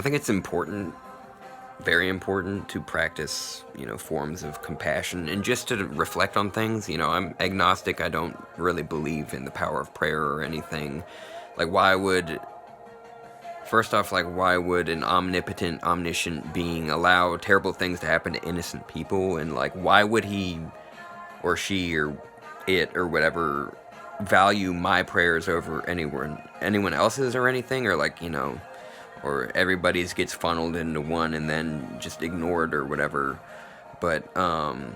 I think it's important, very important, to practice, forms of compassion and just to reflect on things. I'm agnostic. I don't really believe in the power of prayer or anything. Like, first off, like, why would an omnipotent, omniscient being allow terrible things to happen to innocent people? And, like, why would he or she or it or whatever value my prayers over anyone else's or anything? Or, like, or everybody's gets funneled into one and then just ignored or whatever. But I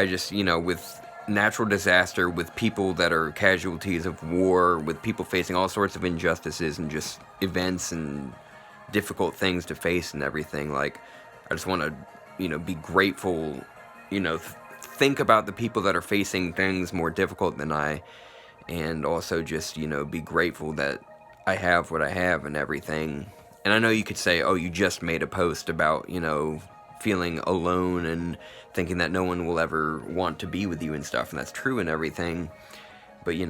just, with natural disaster, with people that are casualties of war, with people facing all sorts of injustices and just events and difficult things to face and everything, like, I just want to, be grateful, think about the people that are facing things more difficult than I, and also just, be grateful that I have what I have and everything. And I know you could say, oh, you just made a post about, feeling alone and thinking that no one will ever want to be with you and stuff, and that's true and everything. But, you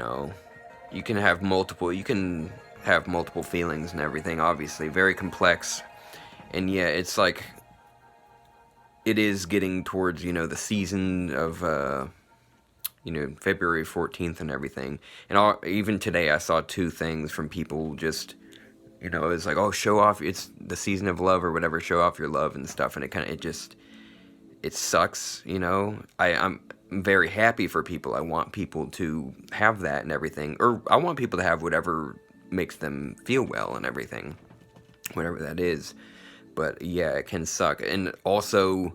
can have multiple feelings and everything, obviously, very complex. And yeah, it's like, it is getting towards, the season of, February 14th and everything. And even today, I saw two things from people just, it's like, oh, show off, it's the season of love or whatever, show off your love and stuff. And it sucks, I'm very happy for people. I want people to have that and everything. Or I want people to have whatever makes them feel well and everything, whatever that is. But yeah, it can suck. And also,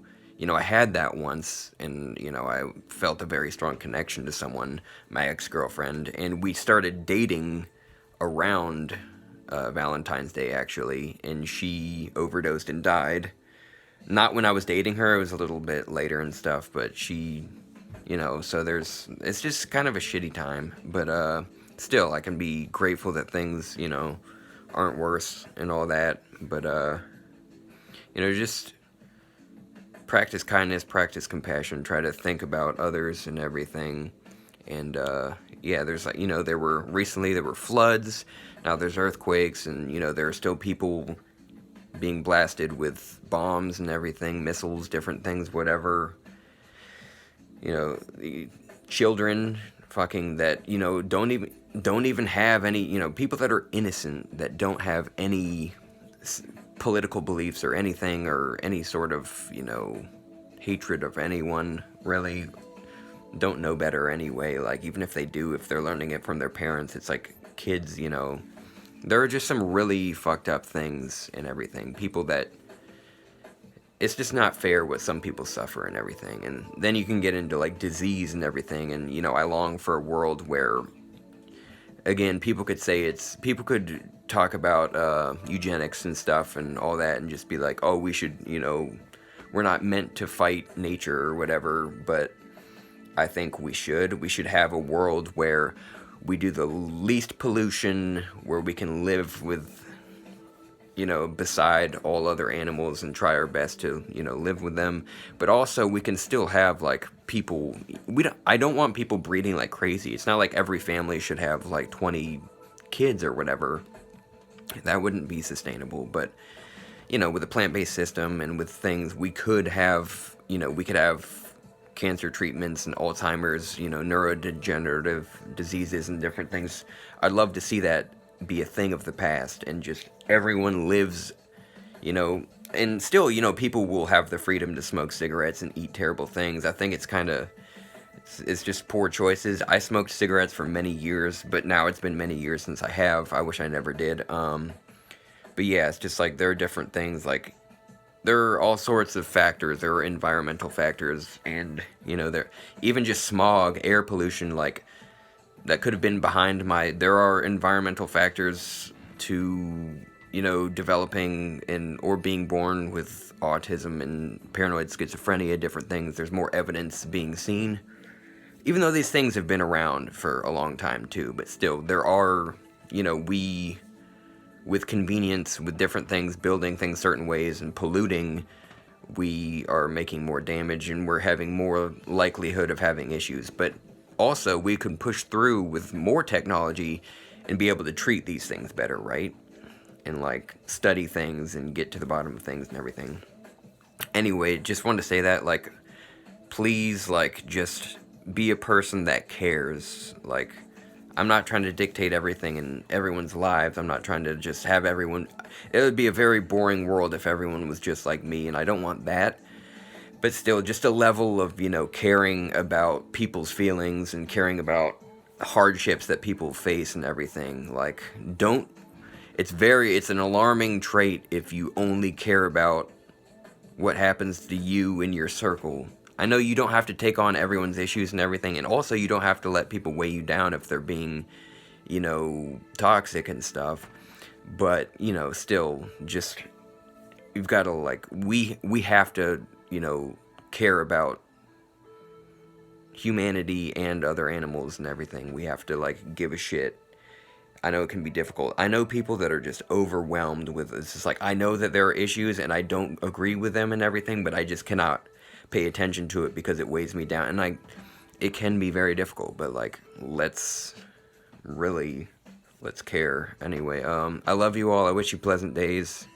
I had that once, and, I felt a very strong connection to someone, my ex-girlfriend, and we started dating around Valentine's Day, actually, and she overdosed and died. Not when I was dating her, it was a little bit later and stuff, but she, so it's just kind of a shitty time, but still, I can be grateful that things, aren't worse and all that, but, just practice kindness, practice compassion, try to think about others and everything. And yeah, there's like, there were floods, now there's earthquakes, and there are still people being blasted with bombs and everything, missiles, different things, whatever. The children fucking that, don't even have any, people that are innocent, that don't have any political beliefs or anything, or any sort of, hatred of anyone, really, don't know better anyway. Like, even if they do, if they're learning it from their parents, it's like kids, there are just some really fucked up things and everything. People that, it's just not fair what some people suffer and everything. And then you can get into, like, disease and everything. And, I long for a world where, again, people could talk about eugenics and stuff and all that and just be like, oh, we should, we're not meant to fight nature or whatever, but I think we should have a world where we do the least pollution, where we can live with, beside all other animals and try our best to, live with them. But also we can still have, like, people, I don't want people breeding like crazy. It's not like every family should have, like, 20 kids or whatever. That wouldn't be sustainable. But, with a plant-based system and with things, we could have cancer treatments and Alzheimer's, neurodegenerative diseases and different things. I'd love to see that be a thing of the past, and just everyone lives, and still, people will have the freedom to smoke cigarettes and eat terrible things. I think it's just poor choices. I smoked cigarettes for many years, but now it's been many years since I have. I wish I never did. But yeah, it's just like there are different things, like, there are all sorts of factors. There are environmental factors, and, there, even just smog, air pollution, like, that could have been behind there are environmental factors to, developing or being born with autism and paranoid schizophrenia, different things. There's more evidence being seen. Even though these things have been around for a long time too, but still, there are, with convenience, with different things, building things certain ways and polluting, we are making more damage and we're having more likelihood of having issues. But also, we can push through with more technology and be able to treat these things better, right? and like study things and get to the bottom of things and everything. Anyway, just wanted to say that, like, please, like, just be a person that cares. Like, I'm not trying to dictate everything in everyone's lives. I'm not trying to just have everyone. It would be a very boring world if everyone was just like me, and I don't want that. But still, just a level of, caring about people's feelings and caring about hardships that people face and everything. Like, don't. It's an alarming trait if you only care about what happens to you in your circle. I know you don't have to take on everyone's issues and everything, and also you don't have to let people weigh you down if they're being, toxic and stuff. But, still, just, you've got to, like, we have to, care about humanity and other animals and everything. We have to, like, give a shit. I know it can be difficult. I know people that are just overwhelmed with this. It's just like, I know that there are issues and I don't agree with them and everything, but I just cannot pay attention to it because it weighs me down. And it can be very difficult, but like, let's care. Anyway, I love you all. I wish you pleasant days.